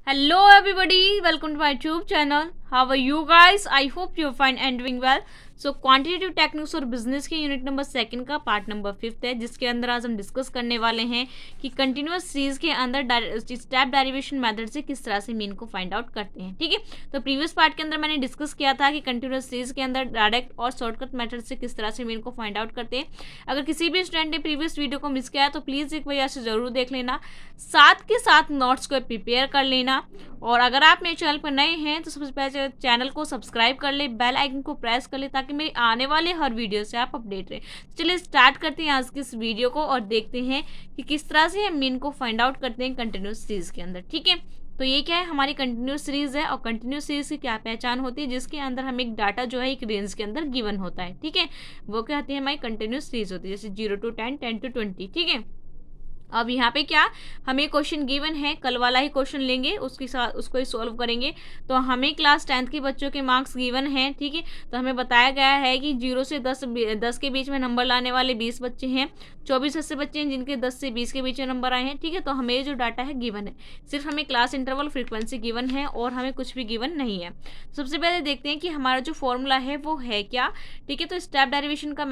Hello everybody, welcome to my YouTube channel. How are you guys? I hope you're fine and doing well. So quantitative techniques और business के unit number 2 का part number 5 है, जिसके अंदर आज हम discuss करने वाले हैं कि कंटिन्यूअस सीरीज के अंदर स्टेप डेरिवेशन मेथड से किस तरह से मीन को फाइंड आउट करते हैं। ठीक है, तो प्रीवियस पार्ट के अंदर मैंने डिस्कस किया था कि कंटिन्यूअस सीरीज के अंदर डायरेक्ट और शॉर्टकट मेथड से किस तरह से मीन को फाइंड आउट करते हैं। अगर किसी भी स्टूडेंट ने प्रीवियस वीडियो को मिस किया है तो प्लीज़ एक बार यहाँ से ज़रूर देख लेना, साथ के साथ नोट्स को प्रिपेयर कर लेना। और अगर आप मेरे चैनल पर नए हैं तो सबसे पहले चैनल को सब्सक्राइब कर ले, बेल आइकन को प्रेस कर ले, ताकि मेरी आने वाले हर वीडियो से आप अपडेट रहें। चलिए स्टार्ट करते हैं आज की इस वीडियो को और देखते हैं कि किस तरह से हम मीन को फाइंड आउट करते हैं कंटिन्यूस सीरीज के अंदर। ठीक है, तो ये क्या है, हमारी कंटिन्यूस सीरीज है। और कंटिन्यूस सीरीज की क्या पहचान होती है, जिसके अंदर हमें एक डाटा जो है एक रेंज के अंदर गिवन होता है। ठीक है, वो क्या होती है, हमारी कंटिन्यूस सीरीज होती है, जैसे 0 to 10, 10 to 20। ठीक है, अब यहाँ पे क्या हमें क्वेश्चन गिवन है, कल वाला ही क्वेश्चन लेंगे, उसके साथ उसको ही सॉल्व करेंगे। तो हमें क्लास 10th के बच्चों के मार्क्स गिवन हैं। ठीक है, तो हमें बताया गया है कि 0 से 10 के बीच में नंबर लाने वाले 20 बच्चे हैं, 24 ऐसे बच्चे हैं जिनके 10 से 20 के बीच में नंबर आए हैं। ठीक है, तो हमें जो डाटा है गिवन है, सिर्फ हमें क्लास इंटरवल फ्रीक्वेंसी गिवन है और हमें कुछ भी गिवन नहीं है। सबसे पहले देखते हैं कि हमारा जो फॉर्मूला है वो है क्या। ठीक है, तो स्टेप डेरिवेशन का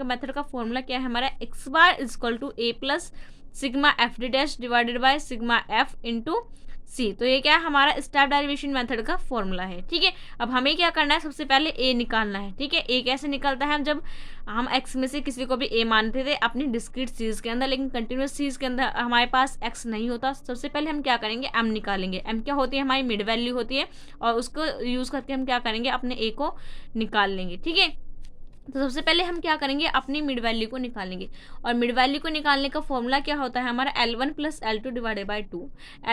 मेथड का फॉर्मूला क्या है हमारा, X bar is equal to A plus sigma F D dash divided by sigma F into C. तो ये क्या है, हमारा स्टेप डेरिवेशन मेथड का फॉर्मूला है। ठीक है, अब हमें क्या करना है, सबसे पहले ए निकालना है। ठीक है, ए कैसे निकलता है, जब हम एक्स में से किसी को भी ए मानते थे अपनी डिस्क्रीट सीरीज के अंदर, लेकिन कंटिन्यूस सीरीज के अंदर हमारे पास एक्स नहीं होता। सबसे पहले हम क्या करेंगे, एम निकालेंगे। एम क्या होती है, हमारी मिड वैल्यू होती है, और उसको यूज़ करके हम क्या करेंगे, अपने ए को निकाल लेंगे। ठीक है, तो सबसे पहले हम क्या करेंगे, अपनी मिड वैल्यू को निकालेंगे। और मिड वैल्यू को निकालने का फॉर्मूला क्या होता है हमारा, L1 plus L2 divided by 2।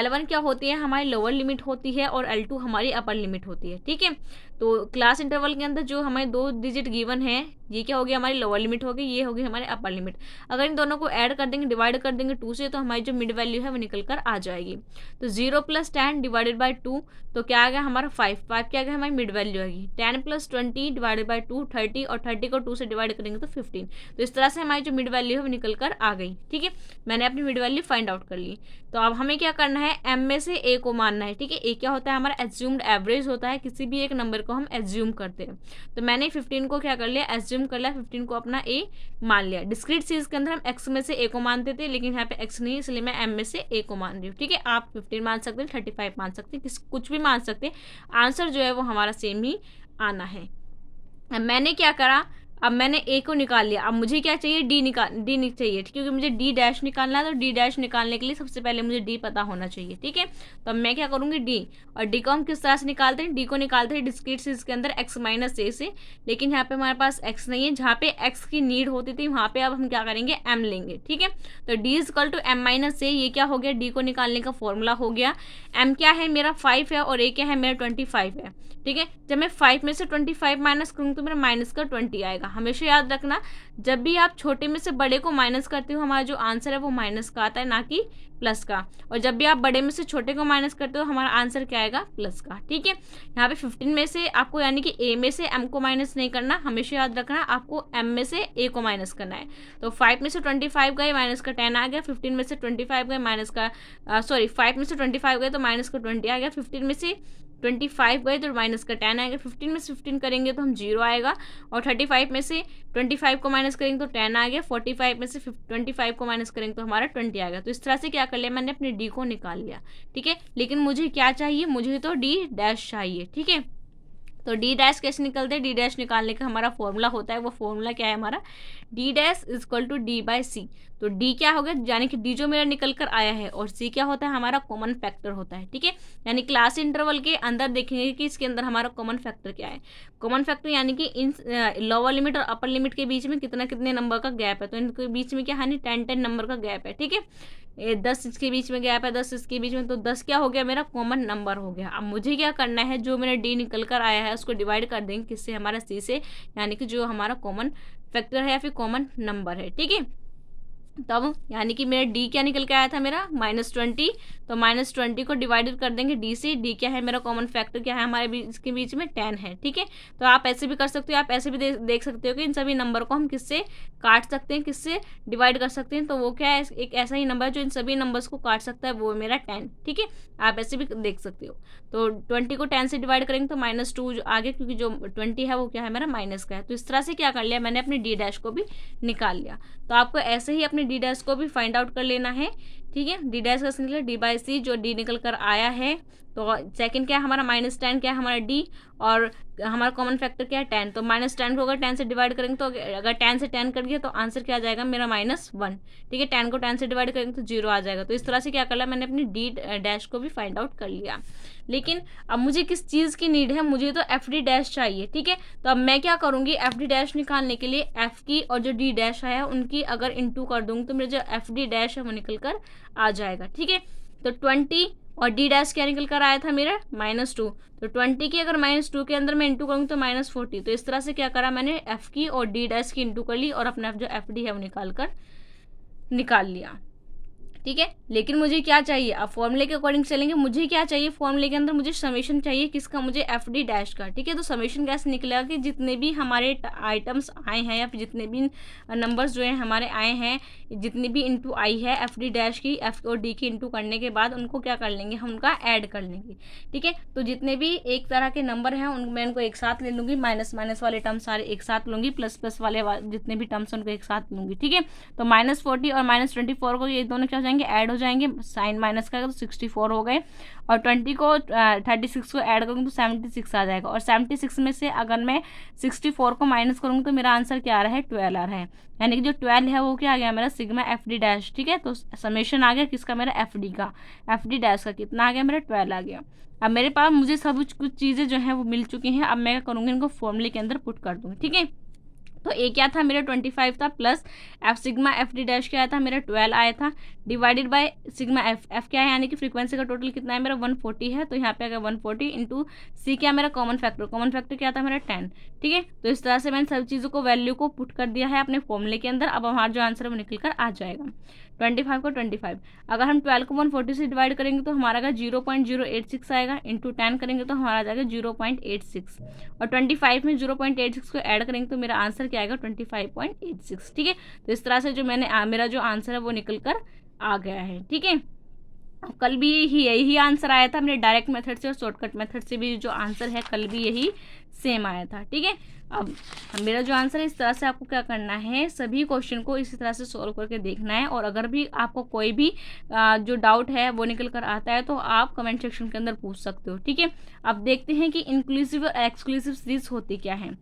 L1 क्या होती है, हमारी लोअर लिमिट होती है, और L2 हमारी अपर लिमिट होती है। ठीक है, तो क्लास इंटरवल के अंदर जो हमारे 2 डिजिट गिवन है, ये क्या होगी, हमारी लोअर लिमिट होगी, ये होगी हमारी अपर लिमिट। अगर इन दोनों को ऐड कर देंगे, डिवाइड कर देंगे 2 से, तो हमारी जो मिड वैल्यू है वो निकल कर आ जाएगी। तो 0 प्लस 10 डिवाइडेड बाई 2, तो क्या आ गया हमारा 5 क्या आ गया, हमारी मिड वैल्यू आएगी। 10 प्लस 20 डिवाइडेड बाई 2 30, और 30 को 2 से डिवाइड करेंगे तो 15। तो इस तरह से हमारी जो मिड वैल्यू है वो निकल कर आ गई। ठीक है, मैंने अपनी मिड वैल्यू फाइंड आउट कर ली। तो अब हमें क्या करना है, एम में से ए को मानना है। ठीक है, ए क्या होता है, हमारा एज्यूम्ड एवरेज होता है, किसी भी एक नंबर को हम एज्यूम करते हैं। तो मैंने 15 को क्या कर लिया, एज्यूम कर लिया, 15 को अपना ए मान लिया। डिस्क्रीट सीरीज के अंदर हम एक्स में से ए को मानते थे, लेकिन यहाँ पे एक्स नहीं, इसलिए मैं एम में से ए को मान रही हूँ। ठीक है, आप 15 मान सकते हैं, 35 मान सकते हैं, कुछ भी मान सकते हैं, आंसर जो है वो हमारा सेम ही आना है। मैंने क्या करा, अब मैंने ए को निकाल लिया, अब मुझे क्या चाहिए, डी चाहिए, क्योंकि मुझे डी डैश निकालना है। तो डी डैश निकालने के लिए सबसे पहले मुझे डी पता होना चाहिए। ठीक है, तो अब मैं क्या करूँगी, डी। और डी को हम किस तरह से निकालते हैं, डी को निकालते हैं डिस्क्रीट सीरीज के अंदर एक्स माइनस ए से, लेकिन यहाँ पे हमारे पास एक्स नहीं है, जहाँ पे एक्स की नीड होती थी वहाँ पे अब हम क्या करेंगे, एम लेंगे। ठीक है, तो D is equal to M minus A, ये क्या हो गया, डी को निकालने का फॉर्मूला हो गया। एम क्या है मेरा 5 है, और ए क्या है मेरा 25 है। ठीक है, जब मैं 5 में से 25 माइनस करूँ तो मेरा माइनस का 20 आएगा। हमेशा याद रखना, जब भी आप छोटे में से बड़े को माइनस करते हो, हमारा जो आंसर है वो माइनस का आता है, ना कि प्लस का। और जब भी आप बड़े में से छोटे को माइनस करते हो, हमारा आंसर क्या आएगा, प्लस का। ठीक है, यहाँ पे 15 में से आपको यानी कि ए में से एम को माइनस नहीं करना, हमेशा याद रखना आपको एम में से ए को माइनस करना है। तो 5 में से 25 गए, माइनस का 10 आ गया। 15 में से 25 गए, माइनस का 5 में से 25 गए तो माइनस का 20 आ गया। 15 में से 25 गए तो माइनस का 10 आएगा। 15 में से 15 करेंगे तो हम 0 आएगा, और 35 में से 25 को माइनस करेंगे तो 10 आ गया। 45 में से 25 को माइनस करेंगे तो हमारा 20 आ गया। तो इस तरह से क्या कर लिया, मैंने अपने डी को निकाल लिया। ठीक है, लेकिन मुझे क्या चाहिए, मुझे तो डी डैश चाहिए। ठीक है, तो डी डैश कैसे निकलते हैं, डी डैश निकालने का हमारा फॉर्मूला होता है, वो फॉर्मूला क्या है हमारा, D dash is equal to D by C. तो डी क्या हो गया, यानी कि डी जो मेरा निकल कर आया है, और सी क्या होता है, हमारा कॉमन फैक्टर होता है। ठीक है, यानी क्लास इंटरवल के अंदर देखेंगे कि इसके अंदर हमारा कॉमन फैक्टर क्या है। कॉमन फैक्टर यानी कि इन लोअर लिमिट और अपर लिमिट के बीच में कितने नंबर का गैप है, तो इनके बीच में क्या है, 10 नंबर का गैप है। ठीक है, 10 इसके बीच में गैप है, 10 इसके बीच में, तो 10 क्या हो गया, मेरा कॉमन नंबर हो गया। अब मुझे क्या करना है, जो मेरा डी निकल कर आया है उसको डिवाइड कर देंगे किससे, हमारा सी से, यानी कि जो हमारा कॉमन फैक्टर है या फिर कॉमन नंबर है। ठीक है, तब यानी कि मेरा डी क्या निकल के आया था, मेरा -20। तो -20 को डिवाइडेड कर देंगे डी से। डी क्या है, मेरा कॉमन फैक्टर क्या है हमारे बीच, इसके बीच में 10 है। ठीक है, तो आप ऐसे भी कर सकते हो, आप ऐसे भी देख सकते हो कि इन सभी नंबर को हम किससे काट सकते हैं, किससे डिवाइड कर सकते हैं। तो वो क्या है, एक ऐसा ही नंबर जो इन सभी नंबर्स को काट सकता है, वो मेरा 10। ठीक है, आप ऐसे भी देख सकते हो। तो 20 को 10 से डिवाइड करेंगे तो -2 जो आगे, क्योंकि जो 20 है वो क्या है, मेरा माइनस का है। तो इस तरह से क्या कर लिया मैंने, अपनी डी डैश को भी निकाल लिया। तो आपको ऐसे ही अपने डी डैश को भी फाइंड आउट कर लेना है। ठीक है, डी डैश का निकला डी बाई सी, जो डी निकल कर आया है। तो सेकंड क्या है हमारा, -10 क्या है हमारा डी, और हमारा कॉमन फैक्टर क्या है 10। तो -10 को अगर 10 से डिवाइड करेंगे तो अगर 10 से 10 कर दिया तो आंसर क्या आ जाएगा मेरा -1। ठीक है, 10 को 10 से डिवाइड करेंगे तो 0 आ जाएगा। तो इस तरह से क्या कर लिया मैंने, अपनी डी डैश को भी फाइंड आउट कर लिया। लेकिन अब मुझे किस चीज़ की नीड है, मुझे तो एफ डी डैश चाहिए। ठीक है, तो अब मैं क्या करूँगी, एफ डी डैश निकालने के लिए एफ की और जो डी डैश है उनकी अगर इंटू कर दूँगी तो मेरा जो एफ डी डैश है वो निकल कर आ जाएगा। ठीक है, तो 20 और डी डैश क्या निकल कर आया था मेरा, -2। तो 20 की अगर -2 के अंदर मैं इंटू करूँगी तो -40। तो इस तरह से क्या करा मैंने, एफ की और डी डैश की इंटू कर ली और अपना जो एफ डी है वो निकाल लिया। ठीक है, लेकिन मुझे क्या चाहिए, अब फॉर्मूले के अकॉर्डिंग चलेंगे। मुझे क्या चाहिए फॉर्मूले के अंदर, मुझे समेशन चाहिए किसका, मुझे एफ डी डैश का। ठीक है, तो समेशन कैसे निकलेगा कि जितने भी हमारे आइटम्स आए हैं या फिर जितने भी नंबर्स जो हैं हमारे आए हैं, जितनी भी इंटू आई है एफ डी डैश की, एफ और डी की इंटू करने के बाद उनको क्या कर लेंगे, हम उनका ऐड कर लेंगे। ठीक है, तो जितने भी एक तरह के नंबर हैं मैं उनको एक साथ ले लूँगी, माइनस माइनस वाले टर्म सारे एक साथ लूँगी, प्लस प्लस वाले जितने भी टर्म्स उनको एक साथ लूँगी। ठीक है, तो -40 और -24 को ये दोनों क्या हो जाएंगे, ऐड हो जाएंगे। साइन माइनस का तो 64 हो गए, और 20 को 36 को ऐड करूँगी तो 76 आ जाएगा। और 76 में से अगर मैं 64 को माइनस करूँगी तो मेरा आंसर क्या आ रहा है, 12 आ रहा है। यानी कि जो 12 है वो क्या आ गया मेरा, सिग्मा एफ डी डैश। ठीक है, तो समेशन आ गया किसका, मेरा एफ डी का, एफ डी डैश का कितना आ गया मेरा, 12 आ गया। अब मेरे पास मुझे सब कुछ चीज़ें जो हैं वो मिल चुकी हैं। अब मैं क्या करूँगी, इनको फॉर्मूले के अंदर पुट कर दूँगी। ठीक है, तो ए क्या था मेरा 25 था, plus F sigma F D dash क्या आया था मेरा 12 आया था, डिवाइडेड बाय सिग्मा एफ क्या है, यानी कि फ्रीक्वेंसी का टोटल कितना है मेरा 140 है। तो यहाँ पे आ गया 140 इंटू सी क्या मेरा कॉमन फैक्टर क्या था मेरा 10। ठीक है, तो इस तरह से मैंने सभी चीज़ों को वैल्यू को पुट कर दिया है अपने फॉर्मूले के अंदर। अब हमारा जो आंसर है वो निकल कर आ जाएगा 25 को 25। अगर हम 12 को 140 से डिवाइड करेंगे तो हमारा 0.086 आएगा, इंटू 10 करेंगे तो हमारा आ जाएगा 0.86, और 25 में 0.86 को ऐड करेंगे तो मेरा आंसर क्या आएगा 25.86। ठीक है, तो इस तरह से जो मैंने मेरा जो आंसर है वो निकल कर आ गया है। ठीक है, कल भी यही आंसर आया था मेरे डायरेक्ट मेथड से और शॉर्टकट मेथड से भी जो आंसर है कल भी यही सेम आया था। ठीक है, अब मेरा जो आंसर है इस तरह से आपको क्या करना है, सभी क्वेश्चन को इसी तरह से सॉल्व करके देखना है। और अगर भी आपको कोई भी जो डाउट है वो निकल कर आता है तो आप कमेंट सेक्शन के अंदर पूछ सकते हो। ठीक है, अब देखते हैं कि इंक्लूसिव और एक्सक्लूसिव सीरीज होती क्या है।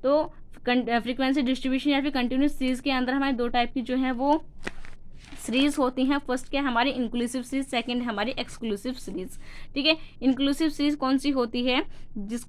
तो फ्रीक्वेंसी डिस्ट्रीब्यूशन या फिर कंटिन्यूस सीरीज के अंदर हमारे दो टाइप की जो है वो सीरीज होती हैं। फर्स्ट क्या है हमारी इंक्लूसिव सीरीज, सेकंड है हमारी एक्सक्लूसिव सीरीज। ठीक है, इंक्लूसिव सीरीज कौन सी होती है, जिस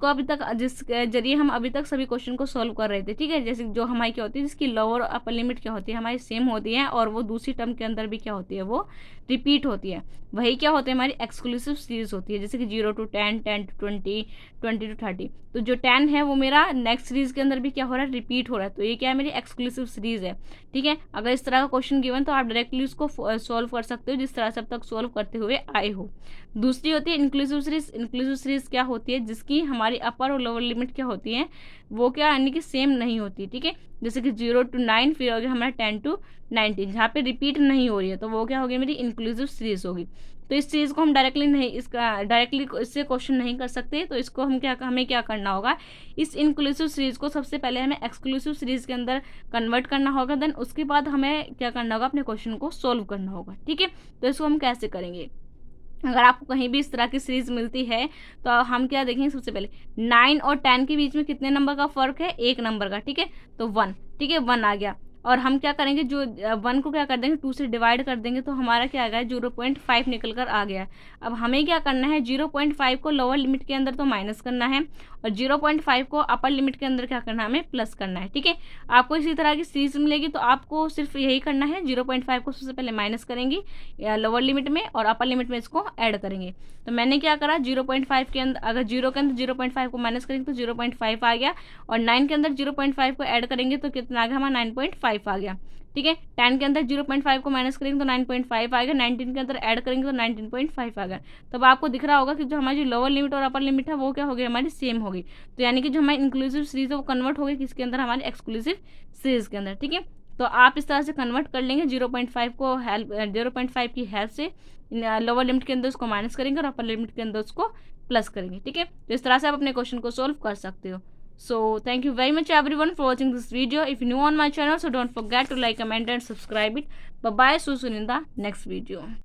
जरिए हम अभी तक सभी क्वेश्चन को सॉल्व कर रहे थे। ठीक है, जैसे जो हमारी क्या होती है, जिसकी लोअर और अपर लिमिट क्या होती है हमारी सेम होती है, और वो दूसरी टर्म के अंदर भी क्या होती है, वो रिपीट होती है। वही क्या होती है हमारी एक्सक्लूसिव सीरीज होती है, जैसे कि 0 to 10, 10 to 20, 20 to 30। तो जो 10 है वो मेरा नेक्स्ट सीरीज के अंदर भी क्या हो रहा है, रिपीट हो रहा है। तो ये क्या है, मेरी एक्सक्लूसिव सीरीज है। ठीक है, अगर इस तरह का क्वेश्चन गिवन तो आप डायरेक्टली उसको सॉल्व कर सकते हो जिस तरह से अब तक सॉल्व करते हुए आए हो। दूसरी होती है इंक्लूसिव सीरीज। इंक्लूसिव सीरीज क्या होती है, जिसकी हमारी अपर और लोअर लिमिट क्या होती है, वो क्या यानी कि सेम नहीं होती। ठीक है, जैसे कि 0 to 9, फिर हो गया हमारा 10 to 19, जहाँ पे रिपीट नहीं हो रही है तो वो क्या होगी, मेरी इंक्लूसिव सीरीज होगी। तो इस चीज़ को हम डायरेक्टली इससे क्वेश्चन नहीं कर सकते। तो इसको हमें क्या करना होगा, इस इंक्लूसिव सीरीज को सबसे पहले हमें एक्सक्लूसिव सीरीज के अंदर कन्वर्ट करना होगा, देन उसके बाद हमें क्या करना होगा, अपने क्वेश्चन को सोल्व करना होगा। ठीक है, तो इसको हम कैसे करेंगे, अगर आपको कहीं भी इस तरह की सीरीज मिलती है तो हम क्या देखेंगे, सबसे पहले 9 और 10 के बीच में कितने नंबर का फ़र्क है, एक नंबर का। ठीक है, तो 1। ठीक है, 1 आ गया, और हम क्या करेंगे, जो 1 को क्या कर देंगे 2 से डिवाइड कर देंगे तो हमारा क्या आ गया 0.5 निकल कर आ गया। अब हमें क्या करना है, 0.5 को लोअर लिमिट के अंदर तो माइनस करना है, और 0.5 को अपर लिमिट के अंदर क्या करना है, हमें प्लस करना है। ठीक है, आपको इसी तरह की सीरीज मिलेगी तो आपको सिर्फ यही करना है, 0.5 को सबसे पहले माइनस करेंगे लोअर लिमिट में, और अपर लिमिट में इसको ऐड करेंगे। तो मैंने क्या करा, 0.5 के अंदर, अगर 0 के अंदर 0.5 को माइनस करेंगे तो 0.5 आ गया, और 9 के अंदर 0.5 को ऐड करेंगे तो कितना आ गया हमारा 9.5 आ गया। ठीक है। 10 के अंदर 0.5 को माइनस करेंगे तो 9.5 आएगा, 19 के अंदर ऐड करेंगे तो 19.5 आएगा। तब आपको दिख रहा होगा कि जो हमारी लोअर लिमिट और अपर लिमिट है वो क्या हो गई, हमारी सेम होगी। तो यानी कि जो हमारी इंक्लूसिव सीरीज है वो कन्वर्ट हो गई किसके अंदर, हमारे एक्सक्लूसिव सीरीज के अंदर। ठीक है, तो आप इस तरह से कन्वर्ट कर लेंगे 0.5 की हेल्प से लोअर लिमिट के अंदर उसको माइनस करेंगे और अपर लिमिट के अंदर उसको प्लस करेंगे। ठीक है, तो इस तरह से आप अपने क्वेश्चन को सोल्व कर सकते हो। So thank you very much everyone for watching this video. If you're new on my channel, so don't forget to like, comment and subscribe it. Bye bye, see you soon in the next video.